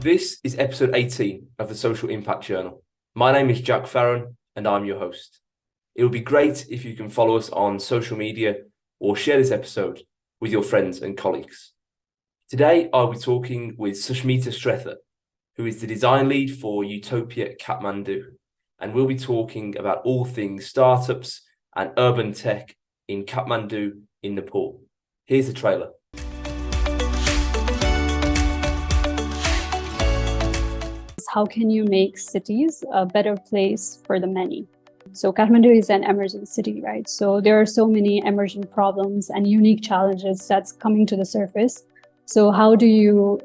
This is episode 18 of the Social Impact Journal. My name is Jack Farron and I'm your host. It would be great if you can follow us on social media or share this episode with your friends and colleagues. Today, I'll be talking with Sushmita Shrestha, who is the design lead for Utopia Kathmandu, and we'll be talking about all things startups and urban tech in Kathmandu in Nepal. Here's the trailer. How can you make cities a better place for the many? So Kathmandu is an emerging city, right? So there are so many emerging problems and unique challenges that's coming to the surface. So how do you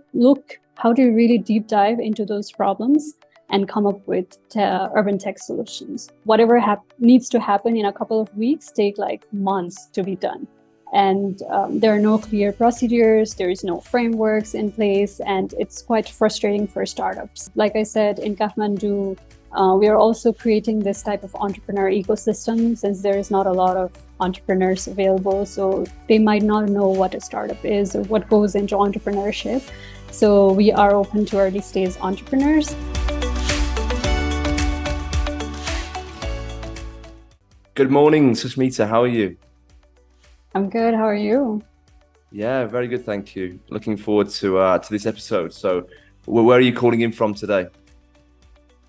really deep dive into those problems and come up with urban tech solutions? Whatever needs to happen in a couple of weeks take like months to be done. And there are no clear procedures, there is no frameworks in place, and it's quite frustrating for startups. Like I said, in Kathmandu, we are also creating this type of entrepreneur ecosystem since there is not a lot of entrepreneurs available. So they might not know what a startup is or what goes into entrepreneurship. So we are open to early stage entrepreneurs. Good morning, Sushmita. How are you? I'm good. How are you? Yeah, very good. Thank you. Looking forward to this episode. So where are you calling in from today?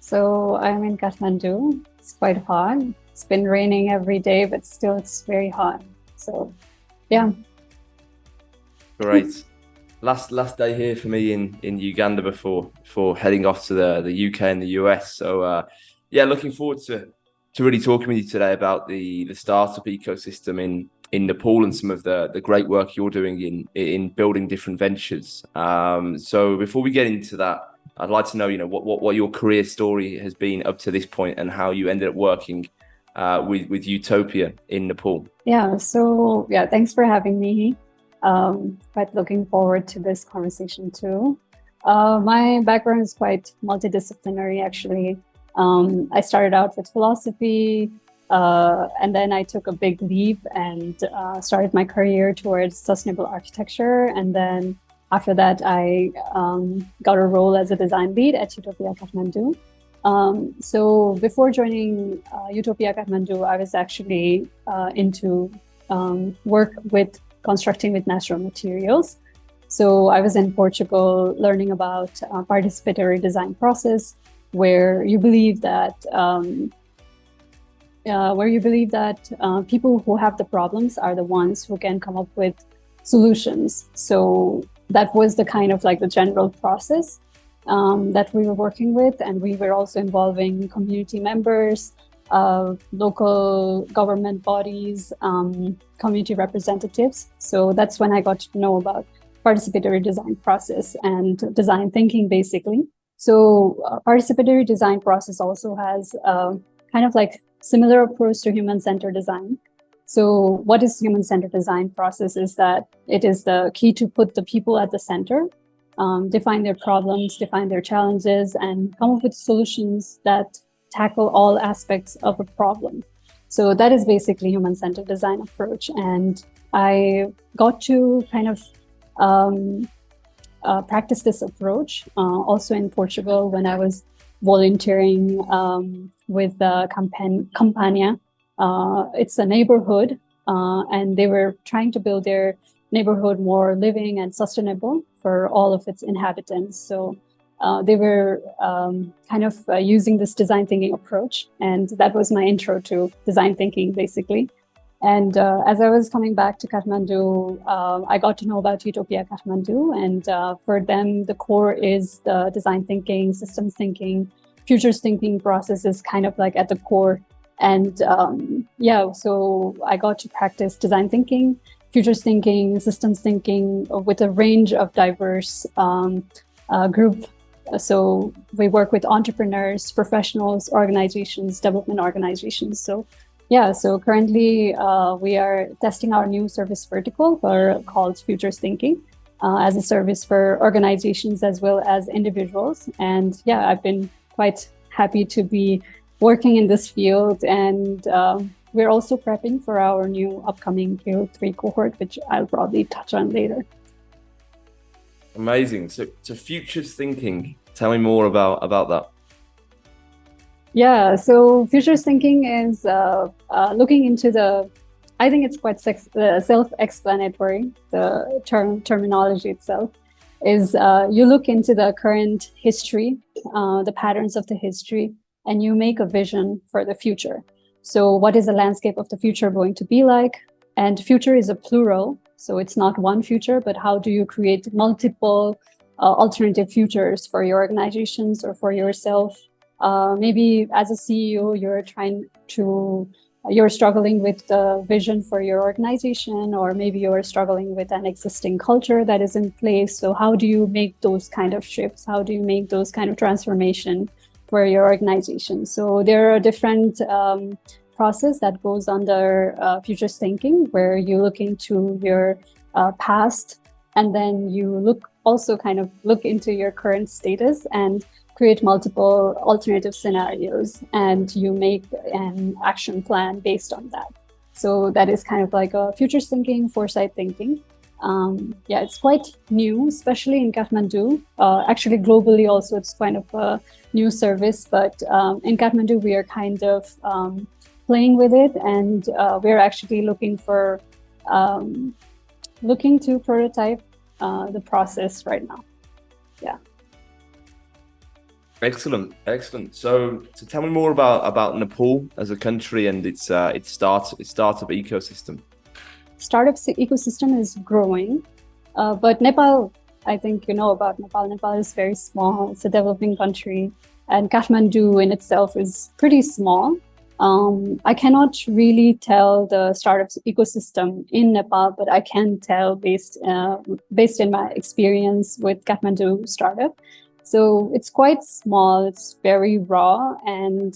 So I'm in Kathmandu. It's quite hot. It's been raining every day, but still it's very hot. So yeah. Great. Last day here for me in Uganda before heading off to the UK and the US. So looking forward to really talking with you today about the startup ecosystem in Nepal and some of the great work you're doing in building different ventures. So before we get into that, I'd like to know, what your career story has been up to this point and how you ended up working with Utopia in Nepal. Yeah. So thanks for having me. Quite looking forward to this conversation too. My background is quite multidisciplinary, actually. I started out with philosophy, and then I took a big leap and started my career towards sustainable architecture. And then after that, I got a role as a design lead at Utopia Kathmandu. So before joining Utopia Kathmandu, I was actually into work with constructing with natural materials. So I was in Portugal learning about participatory design process, where you believe that people who have the problems are the ones who can come up with solutions. So that was the kind of like the general process that we were working with, and we were also involving community members, local government bodies, community representatives. So that's when I got to know about participatory design process and design thinking, basically. So participatory design process also has kind of like similar approach to human-centered design. So what is human-centered design process is that it is the key to put the people at the center, define their problems, define their challenges, and come up with solutions that tackle all aspects of a problem. So that is basically human-centered design approach. And I got to kind of practice this approach also in Portugal when I was volunteering with the Campania. It's a neighborhood, and they were trying to build their neighborhood more living and sustainable for all of its inhabitants. So they were kind of using this design thinking approach, and that was my intro to design thinking, basically. And as I was coming back to Kathmandu, I got to know about Utopia Kathmandu. And for them, the core is the design thinking, systems thinking, futures thinking process is kind of like at the core. And so I got to practice design thinking, futures thinking, systems thinking with a range of diverse group. So we work with entrepreneurs, professionals, organizations, development organizations. So currently we are testing our new service vertical called Futures Thinking as a service for organizations as well as individuals. And I've been quite happy to be working in this field. And we're also prepping for our new upcoming Q3 cohort, which I'll probably touch on later. Amazing. So futures thinking. Tell me more about that. Yeah, so futures thinking is looking into I think it's quite self-explanatory, the terminology itself. Is you look into the current history, the patterns of the history, and you make a vision for the future. So what is the landscape of the future going to be like? And future is a plural, so it's not one future, but how do you create multiple alternative futures for your organizations or for yourself? Maybe as a CEO, you're struggling with the vision for your organization, or maybe you're struggling with an existing culture that is in place. So how do you make those kind of shifts? How do you make those kind of transformation for your organization? So there are different process that goes under futures thinking, where you look into your past, and then you look into your current status and create multiple alternative scenarios, and you make an action plan based on that. So that is kind of like a futures thinking, foresight thinking. It's quite new, especially in Kathmandu. Actually, globally also, it's kind of a new service, but in Kathmandu, we are kind of playing with it, and we're actually looking to prototype the process right now. Yeah. Excellent. So tell me more about Nepal as a country and its startup ecosystem. Startup ecosystem is growing, but Nepal, I think you know about Nepal. Nepal is very small. It's a developing country, and Kathmandu in itself is pretty small. I cannot really tell the startup ecosystem in Nepal, but I can tell based in my experience with Kathmandu startup. So it's quite small, it's very raw, and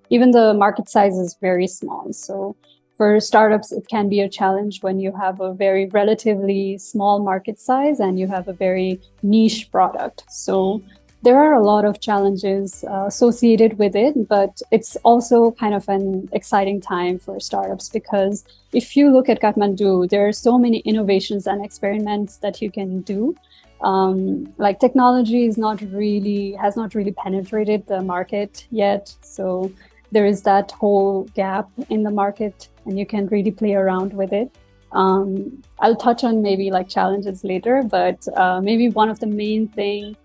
even the market size is very small. So for startups, it can be a challenge when you have a very relatively small market size and you have a very niche product. So there are a lot of challenges associated with it, but it's also kind of an exciting time for startups, because if you look at Kathmandu, there are so many innovations and experiments that you can do. Like technology has not really penetrated the market yet. So there is that whole gap in the market, and you can really play around with it. I'll touch on maybe like challenges later, but maybe one of the main thing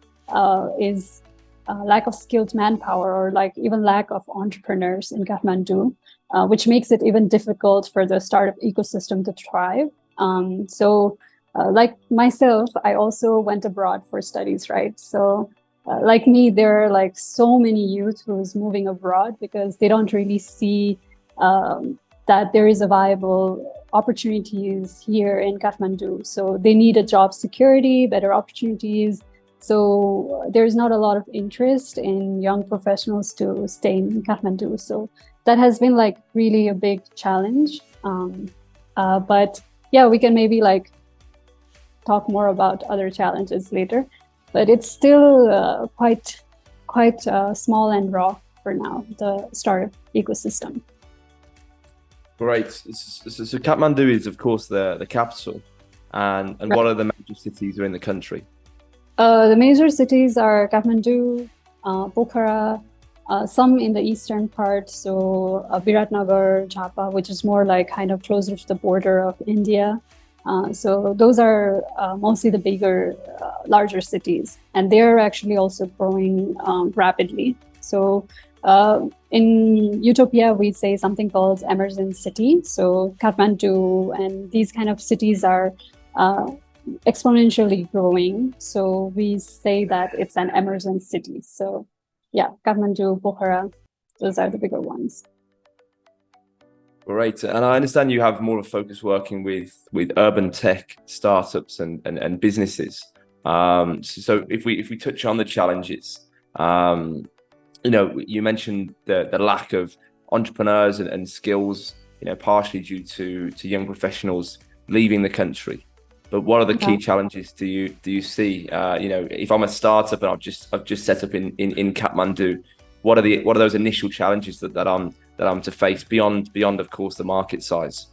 is lack of skilled manpower, or like even lack of entrepreneurs in Kathmandu, which makes it even difficult for the startup ecosystem to thrive. Like myself, I also went abroad for studies, right? So like me, there are like so many youth who's moving abroad because they don't really see that there is a viable opportunities here in Kathmandu. So they need a job security, better opportunities. So there's not a lot of interest in young professionals to stay in Kathmandu. So that has been like really a big challenge. But yeah, we can maybe like talk more about other challenges later, but it's still quite small and raw for now, the startup ecosystem. Great. So Kathmandu is, of course, the capital, and right. What are the major cities in the country? The major cities are Kathmandu, Pokhara, some in the eastern part, so Biratnagar, Jhapa, which is more like kind of closer to the border of India. So those are mostly the bigger, larger cities, and they're actually also growing rapidly. So in Utopia, we say something called emergent city. So Kathmandu and these kind of cities are exponentially growing. So we say that it's an emergent city. So yeah, Kathmandu, Pokhara, those are the bigger ones. Great. And I understand you have more of a focus working with urban tech startups and businesses. So if we touch on the challenges, you mentioned the lack of entrepreneurs and skills, partially due to young professionals leaving the country. But what are the key challenges do you see? If I'm a startup and I've just set up in Kathmandu, what are those initial challenges that I'm to face beyond of course the market size?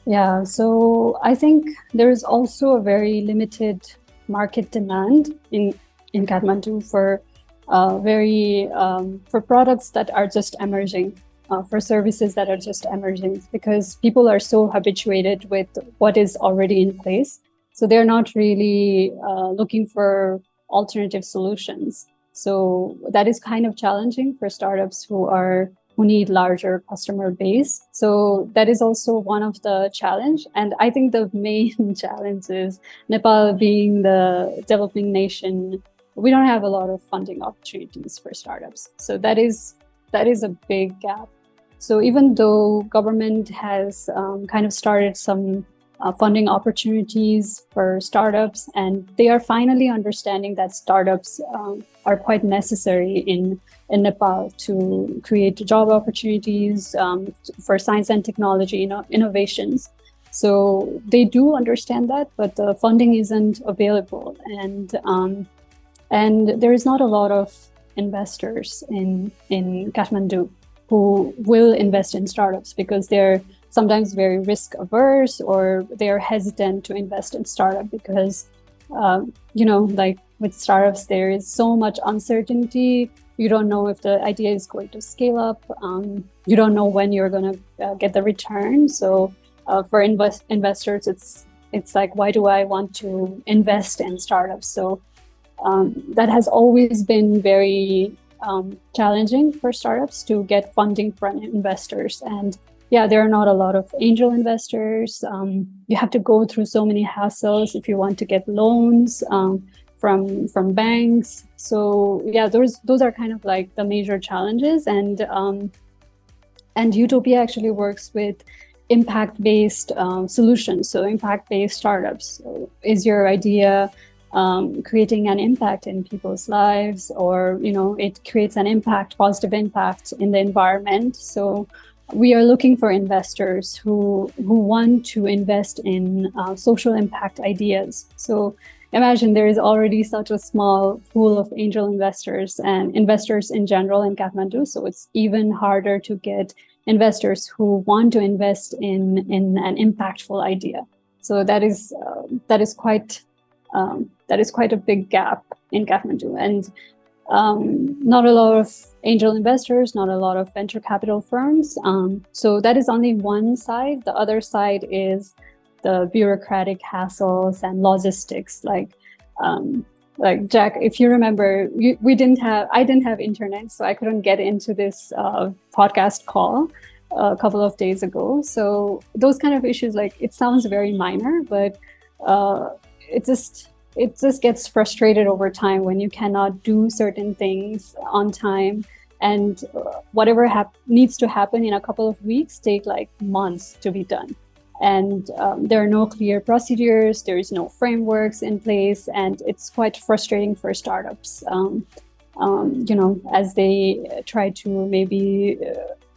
Yeah, so I think there is also a very limited market demand in Kathmandu for for products that are just emerging, for services that are just emerging, because people are so habituated with what is already in place. So they're not really looking for alternative solutions. So that is kind of challenging for startups who need larger customer base. So that is also one of the challenge. And I think the main challenge is Nepal being the developing nation. We don't have a lot of funding opportunities for startups. So that is a big gap. So even though government has kind of started some funding opportunities for startups, and they are finally understanding that startups are quite necessary in Nepal to create job opportunities for science and technology innovations. So they do understand that, but the funding isn't available, and there is not a lot of investors in Kathmandu who will invest in startups because they're sometimes very risk averse, or they're hesitant to invest in startup because like with startups there is so much uncertainty. You don't know if the idea is going to scale up. You don't know when you're going to get the return. So for investors, it's like, why do I want to invest in startups? So that has always been very challenging for startups to get funding from investors. And yeah, there are not a lot of angel investors. You have to go through so many hassles if you want to get loans from banks. So yeah, those are kind of like the major challenges. And Utopia actually works with impact-based solutions. So impact-based startups. So is your idea creating an impact in people's lives, or it creates an impact, positive impact in the environment? So we are looking for investors who want to invest in social impact ideas. So imagine there is already such a small pool of angel investors and investors in general in Kathmandu. So it's even harder to get investors who want to invest in an impactful idea. So that is quite a big gap in Kathmandu. And not a lot of angel investors, not a lot of venture capital firms. So that is only one side. The other side is the bureaucratic hassles and logistics. Like Jack, if you remember, I didn't have internet, so I couldn't get into this podcast call a couple of days ago. So those kind of issues, like, it sounds very minor, but it just gets frustrated over time when you cannot do certain things on time, and whatever needs to happen in a couple of weeks take like months to be done. And there are no clear procedures, there is no frameworks in place, and it's quite frustrating for startups, as they try to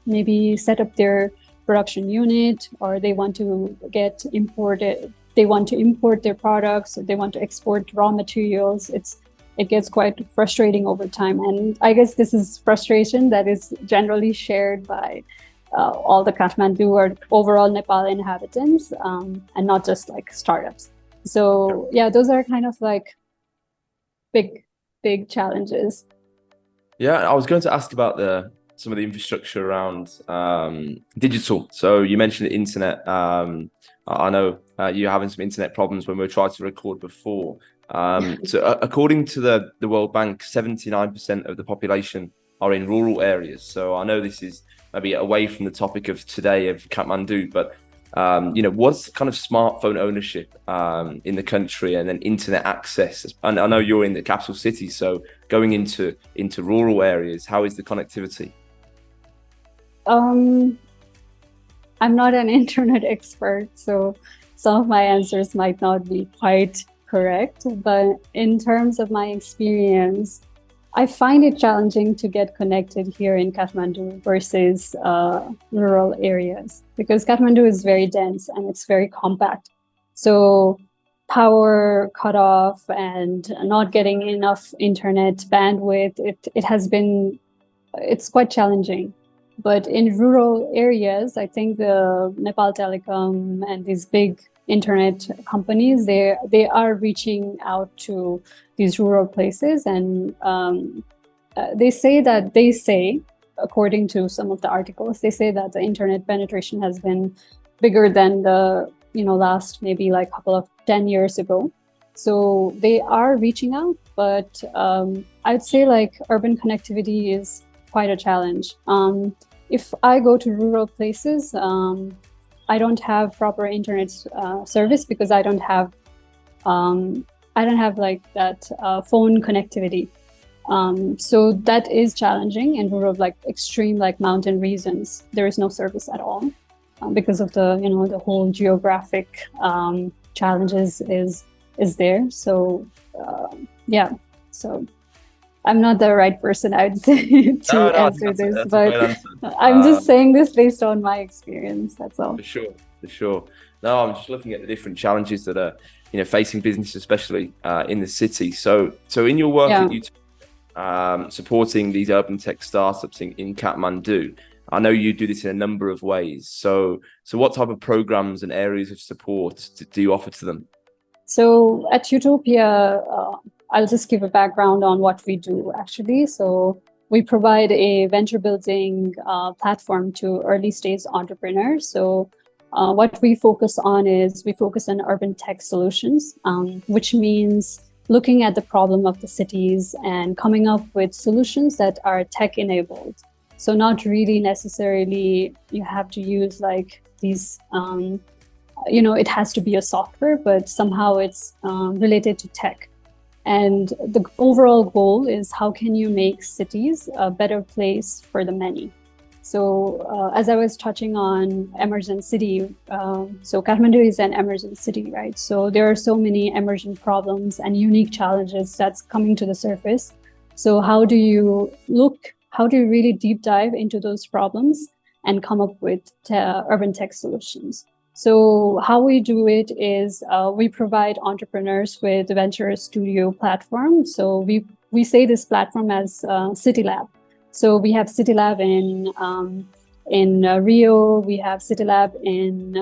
maybe set up their production unit, or they want to import their products, or they want to export raw materials. It gets quite frustrating over time. And I guess this is frustration that is generally shared by all the Kathmandu or overall Nepal inhabitants, and not just like startups. So yeah, those are kind of like big challenges. Yeah, I was going to ask about some of the infrastructure around digital. So you mentioned the internet. I know you're having some internet problems when we were trying to record before. So according to the World Bank, 79% of the population are in rural areas. So I know this is maybe away from the topic of today of Kathmandu, but what's kind of smartphone ownership in the country, and then internet access? And I know you're in the capital city, so going into rural areas, how is the connectivity? I'm not an internet expert, so some of my answers might not be quite correct. But in terms of my experience, I find it challenging to get connected here in Kathmandu versus rural areas, because Kathmandu is very dense and it's very compact. So power cutoff and not getting enough internet bandwidth, it's quite challenging. But in rural areas, I think the Nepal Telecom and these big internet companies, they are reaching out to these rural places, and they say, according to some of the articles, they say that the internet penetration has been bigger than the last maybe like couple of 10 years ago. So they are reaching out, but I'd say like urban connectivity is quite a challenge. If I go to rural places, I don't have proper internet service because I don't have like that phone connectivity. So that is challenging in rural, like extreme, like mountain regions. There is no service at all because of the whole geographic challenges is there. So yeah, so I'm not the right person, I'd say, to answer this, but I'm just saying this based on my experience. That's all. For sure. No, I'm just looking at the different challenges that are facing business, especially in the city. So in your work at Utopia, supporting these urban tech startups in Kathmandu, I know you do this in a number of ways. So what type of programs and areas of support do you offer to them? So at Utopia, I'll just give a background on what we do actually. So we provide a venture building platform to early stage entrepreneurs. So what we focus on is we focus on urban tech solutions, which means looking at the problem of the cities and coming up with solutions that are tech enabled. So not really necessarily you have to use like these, it has to be a software, but somehow it's related to tech. And the overall goal is how can you make cities a better place for the many? So as I was touching on emergent city, so Kathmandu is an emergent city, right? So there are so many emergent problems and unique challenges that's coming to the surface. So how do you really deep dive into those problems and come up with urban tech solutions? So how we do it is we provide entrepreneurs with a venture studio platform. So we say this platform as City Lab. So we have City Lab in Rio, we have City Lab in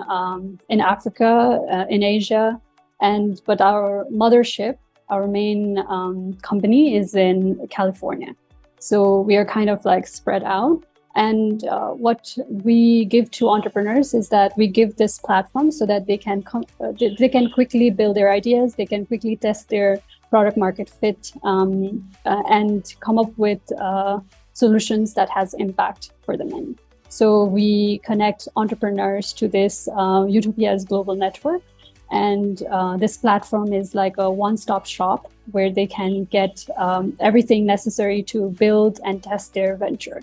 Africa, in Asia, but our mothership, our main company is in California. So we are kind of like spread out. And what we give to entrepreneurs is that we give this platform so that they can quickly build their ideas, they can quickly test their product market fit, and come up with solutions that has impact for the many. So we connect entrepreneurs to this Utopia's global network. And this platform is like a one-stop shop where they can get everything necessary to build and test their venture.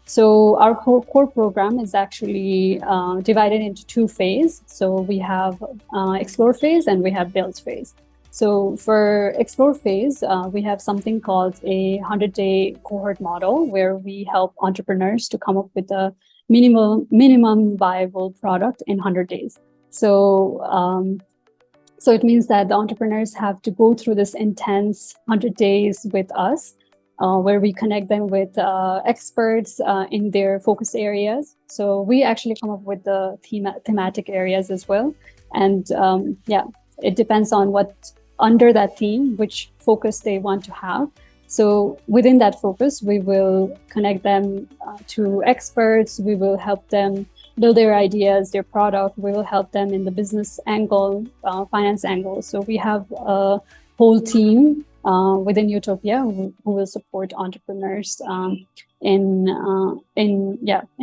So our core program is actually divided into two phases. So we have explore phase and we have build phase. So for explore phase, we have something called a 100-day cohort model where we help entrepreneurs to come up with a minimum viable product in 100 days. So it means that the entrepreneurs have to go through this intense 100 days with us, where we connect them with experts in their focus areas. So we actually come up with the thematic areas as well. And it depends on what under that theme, which focus they want to have. So within that focus, we will connect them to experts. We will help them build their ideas, their product. We will help them in the business angle, finance angle. So we have a whole team within Utopia who will support entrepreneurs in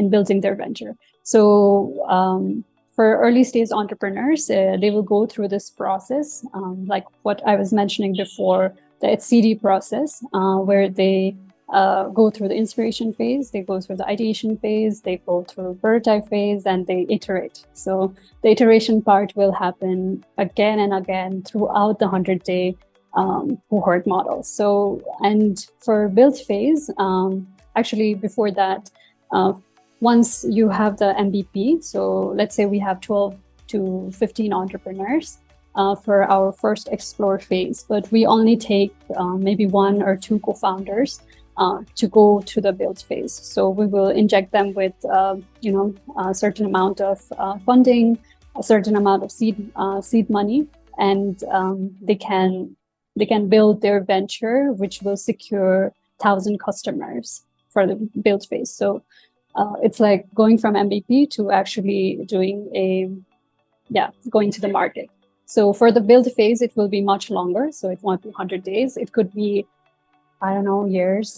building their venture. So for early stage entrepreneurs, they will go through this process, like what I was mentioning before, the HCD process, where they go through the inspiration phase, they go through the ideation phase, they go through prototype phase, and they iterate. So the iteration part will happen again and again throughout the 100-day cohort model. So, and for build phase, actually before that, once you have the MVP, so let's say we have 12 to 15 entrepreneurs for our first explore phase, but we only take maybe one or two co-founders. to go to the build phase. So we will inject them with a certain amount of funding, a certain amount of seed money, and they can build their venture, which will secure 1,000 customers for the build phase. So it's like going from MVP to actually going to the market. So for the build phase, it will be much longer. So it won't be 100 days. It could be, I don't know, years.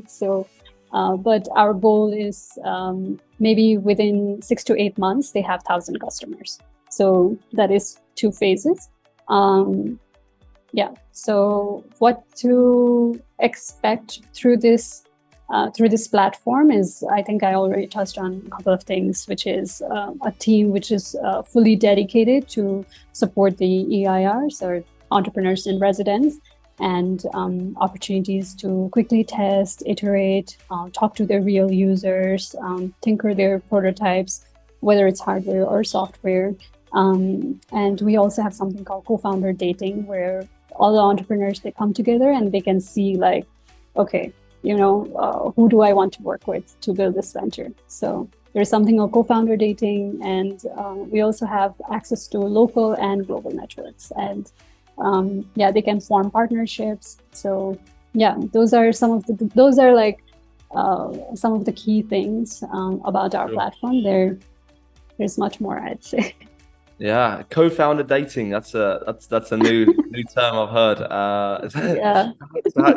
So, but our goal is maybe within 6 to 8 months, they have 1,000 customers. So that is 2 phases. So what to expect through this platform is, I think I already touched on a couple of things, which is a team which is fully dedicated to support the EIRs, or entrepreneurs in residence, and opportunities to quickly test, iterate, talk to their real users, tinker their prototypes, whether it's hardware or software. And we also have something called co-founder dating, where all the entrepreneurs, they come together and they can see like, okay, who do I want to work with to build this venture? So there's something called co-founder dating, and we also have access to local and global networks, and they can form partnerships. So those are some of the key things about our platform. There's much more, I'd say. Yeah, co-founder dating. That's a new term I've heard. Is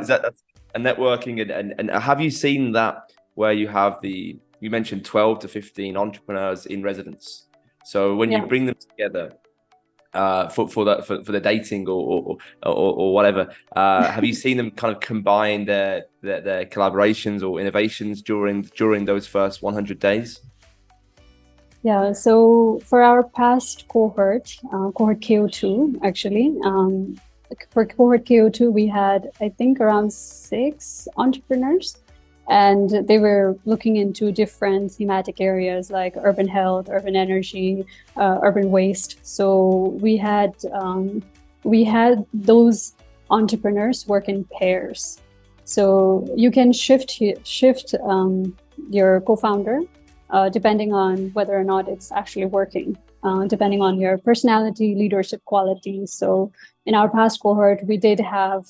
that a networking and have you seen that where you have you mentioned 12 to 15 entrepreneurs in residence? So when you bring them together for the dating or whatever, have you seen them kind of combine their collaborations or innovations during those first 100 days? Yeah, so for our past cohort KO2, actually, for cohort KO2, we had, I think, around 6 entrepreneurs, and they were looking into different thematic areas like urban health, urban energy, urban waste. So we had those entrepreneurs work in pairs. So you can shift your co-founder depending on whether or not it's actually working, depending on your personality, leadership qualities. So in our past cohort, we did have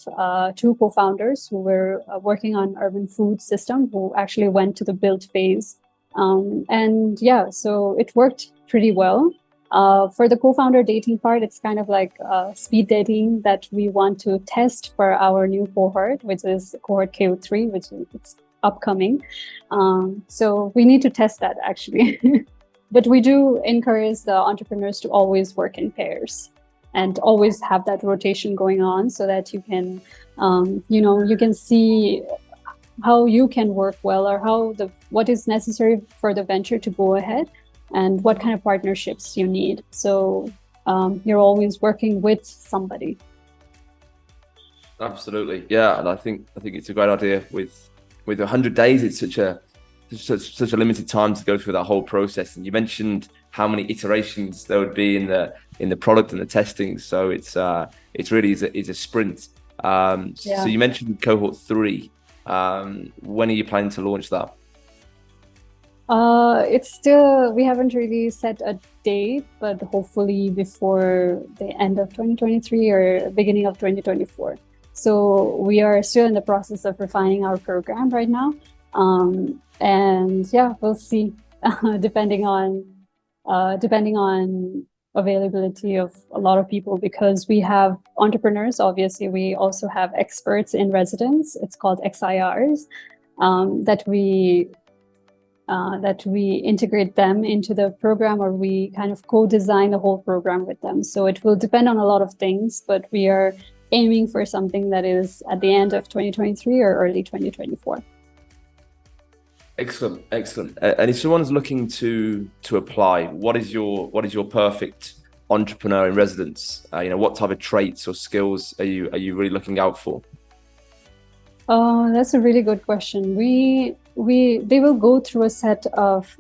2 co-founders who were working on urban food system, who actually went to the build phase. So it worked pretty well. For the co-founder dating part, it's kind of like speed dating that we want to test for our new cohort, which is cohort KO3, which is upcoming. So we need to test that, actually. But we do encourage the entrepreneurs to always work in pairs and always have that rotation going on, so that you can, you can see how you can work well, or what is necessary for the venture to go ahead, and what kind of partnerships you need. So you're always working with somebody. Absolutely, yeah, and I think it's a great idea. With 100 days, it's such a limited time to go through that whole process. And you mentioned how many iterations there would be in the product and the testing. So it's really is a sprint. So you mentioned cohort 3. When are you planning to launch that? It's still, we haven't really set a date, but hopefully before the end of 2023 or beginning of 2024. So we are still in the process of refining our program right now. And we'll see, depending on availability of a lot of people, because we have entrepreneurs. Obviously, we also have experts in residence. It's called XIRs, that we integrate them into the program, or we kind of co-design the whole program with them. So it will depend on a lot of things, but we are aiming for something that is at the end of 2023 or early 2024. Excellent. And if someone's looking to apply, what is your perfect entrepreneur in residence? What type of traits or skills are you really looking out for? That's a really good question. They will go through a set of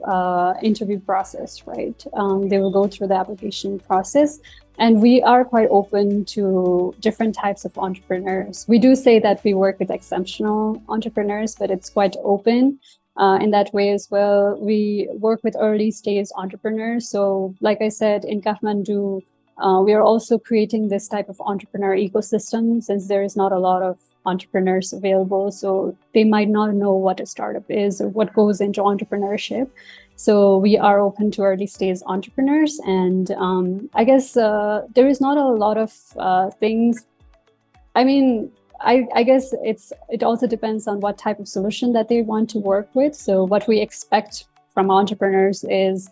interview process, right? They will go through the application process, and we are quite open to different types of entrepreneurs. We do say that we work with exceptional entrepreneurs, but it's quite open in that way as well. We work with early stage entrepreneurs. So, like I said, in Kathmandu, we are also creating this type of entrepreneur ecosystem since there is not a lot of entrepreneurs available. So they might not know what a startup is or what goes into entrepreneurship. So we are open to early stage entrepreneurs. And I guess there is not a lot of things. I mean, I guess it also depends on what type of solution that they want to work with. So what we expect from entrepreneurs is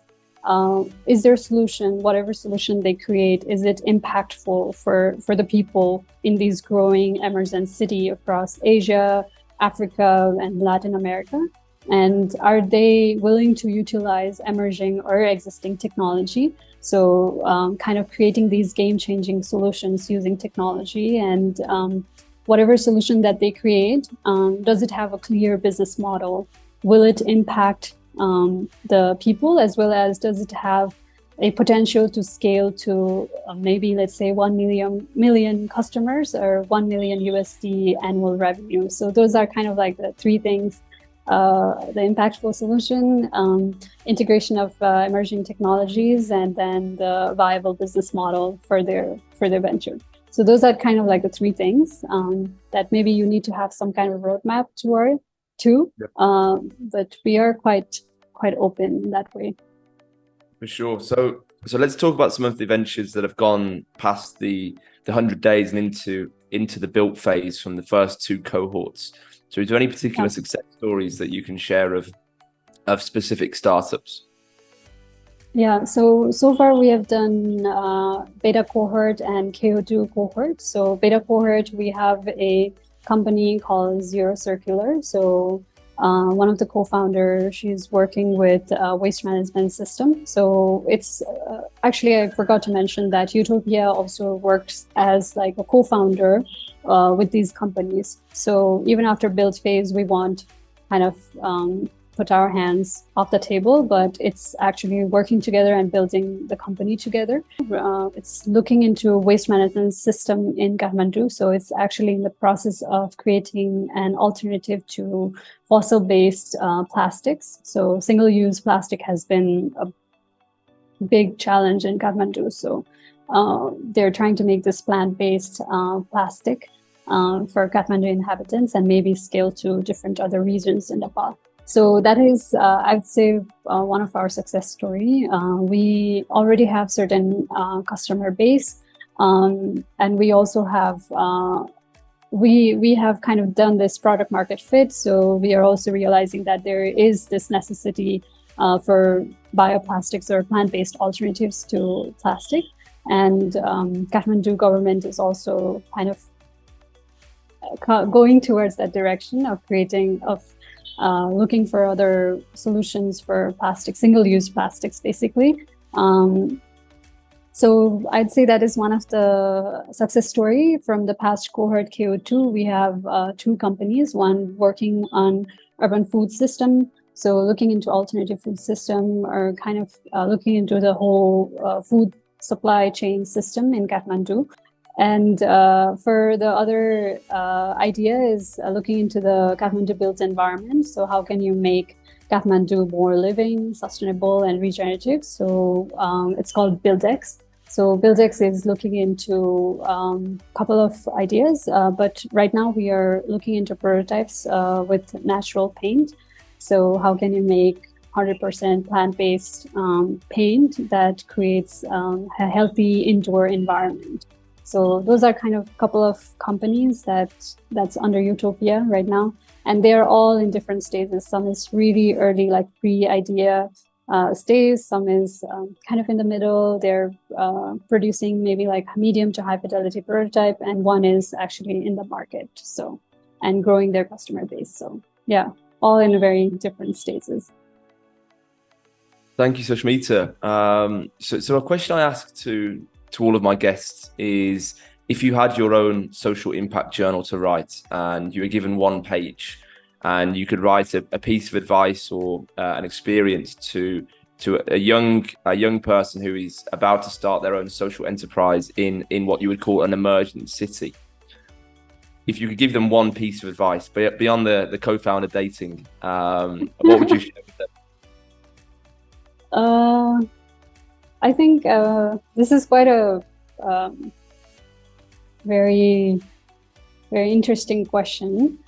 their solution, whatever solution they create, is it impactful for the people in these growing emergent cities across Asia, Africa, and Latin America? And are they willing to utilize emerging or existing technology? So kind of creating these game-changing solutions using technology, and whatever solution that they create, does it have a clear business model? Will it impact the people, as well as does it have a potential to scale to maybe, let's say, 1 million customers or 1 million USD annual revenue? So those are kind of like the three things: the impactful solution, integration of emerging technologies, and then the viable business model for their venture. So those are kind of like the three things that maybe you need to have some kind of roadmap toward too. Yep. But we are quite open in that way. For sure. So let's talk about some of the ventures that have gone past the 100 days and into the built phase from the first two cohorts. So is there any particular success stories that you can share of specific startups? Yeah, so far we have done beta cohort and KO2 cohort. So beta cohort, we have a company called Zero Circular. So one of the co-founders, she's working with waste management system. So it's actually, I forgot to mention that Utopia also works as like a co-founder with these companies. So even after build phase, we want kind of put our hands off the table, but it's actually working together and building the company together. It's looking into waste management system in Kathmandu. So it's actually in the process of creating an alternative to fossil-based plastics. So single-use plastic has been a big challenge in Kathmandu. So they're trying to make this plant-based plastic for Kathmandu inhabitants and maybe scale to different other regions in Nepal. So that is, I'd say, one of our success story. We already have certain customer base, and we also have we have kind of done this product market fit. So we are also realizing that there is this necessity for bioplastics or plant-based alternatives to plastic, and Kathmandu government is also kind of going towards that direction of looking for other solutions for plastic, single-use plastics, basically. So I'd say that is one of the success story from the past cohort KO2. We have two companies, one working on urban food system, so looking into alternative food system, or kind of looking into the whole food supply chain system in Kathmandu. And for the other idea is looking into the Kathmandu built environment. So how can you make Kathmandu more living, sustainable, and regenerative? So it's called BuildX. So BuildX is looking into a couple of ideas, but right now we are looking into prototypes with natural paint. So how can you make 100% plant-based paint that creates a healthy indoor environment? So those are kind of a couple of companies that's under Utopia right now, and they're all in different stages. Some is really early, like pre-idea stage. Some is kind of in the middle. They're producing maybe like medium to high fidelity prototype, and one is actually in the market. So, and growing their customer base. So yeah, all in very different stages. Thank you, Sushmita. So a question I ask to all of my guests is, if you had your own social impact journal to write and you were given one page and you could write a piece of advice or an experience to a young person who is about to start their own social enterprise in what you would call an emergent city, if you could give them one piece of advice beyond the co-founder dating, what would you share with them? I think this is quite a very, very interesting question.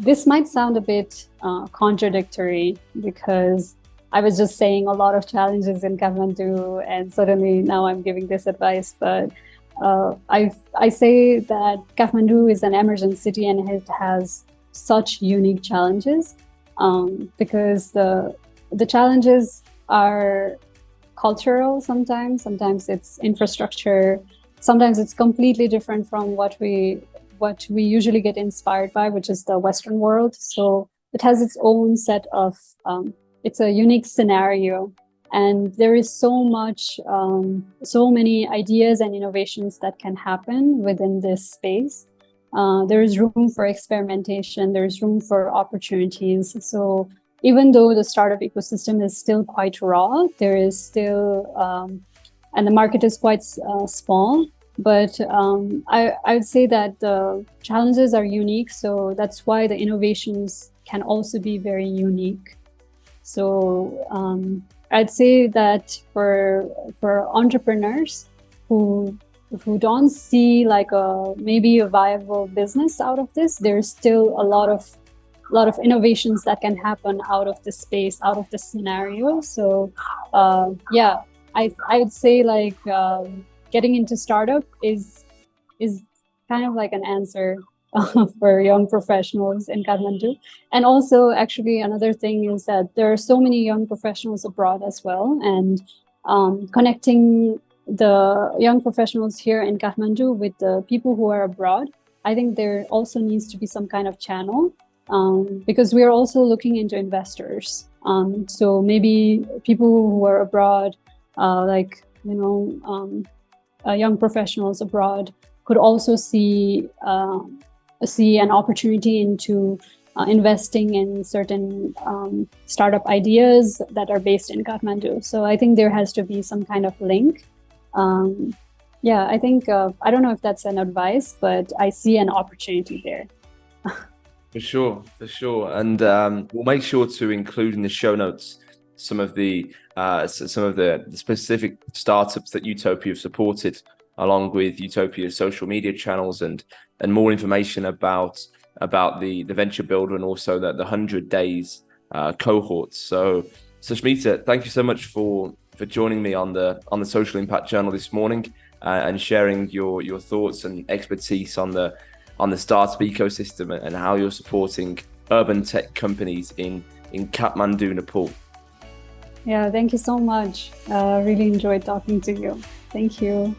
This might sound a bit contradictory because I was just saying a lot of challenges in Kathmandu and suddenly now I'm giving this advice, but I say that Kathmandu is an emergent city and it has such unique challenges because the challenges are cultural sometimes it's infrastructure, sometimes it's completely different from what we usually get inspired by, which is the Western world. So it has its own set of, it's a unique scenario. And there is so many ideas and innovations that can happen within this space. There is room for experimentation, there's room for opportunities. So even though the startup ecosystem is still quite raw, there is still, and the market is quite small, but I would say that the challenges are unique. So that's why the innovations can also be very unique. So I'd say that for entrepreneurs who don't see like maybe a viable business out of this, there's still a lot of innovations that can happen out of the space, out of the scenario. So yeah, I would say like getting into startup is kind of like an answer for young professionals in Kathmandu. And also actually another thing is that there are so many young professionals abroad as well, and connecting the young professionals here in Kathmandu with the people who are abroad, I think there also needs to be some kind of channel because we are also looking into investors. So maybe people who are abroad, like, you know, young professionals abroad could also see an opportunity into investing in certain startup ideas that are based in Kathmandu. So I think there has to be some kind of link. Yeah, I think, I don't know if that's an advice, but I see an opportunity there. For sure. And we'll make sure to include in the show notes some of the specific startups that Utopia have supported, along with Utopia's social media channels and more information about the venture builder and also the 100 days cohorts. So Sushmita, thank you so much for joining me on the Social Impact Journal this morning and sharing your thoughts and expertise on the startup ecosystem and how you're supporting urban tech companies in Kathmandu, Nepal. Yeah, thank you so much. Really enjoyed talking to you. Thank you.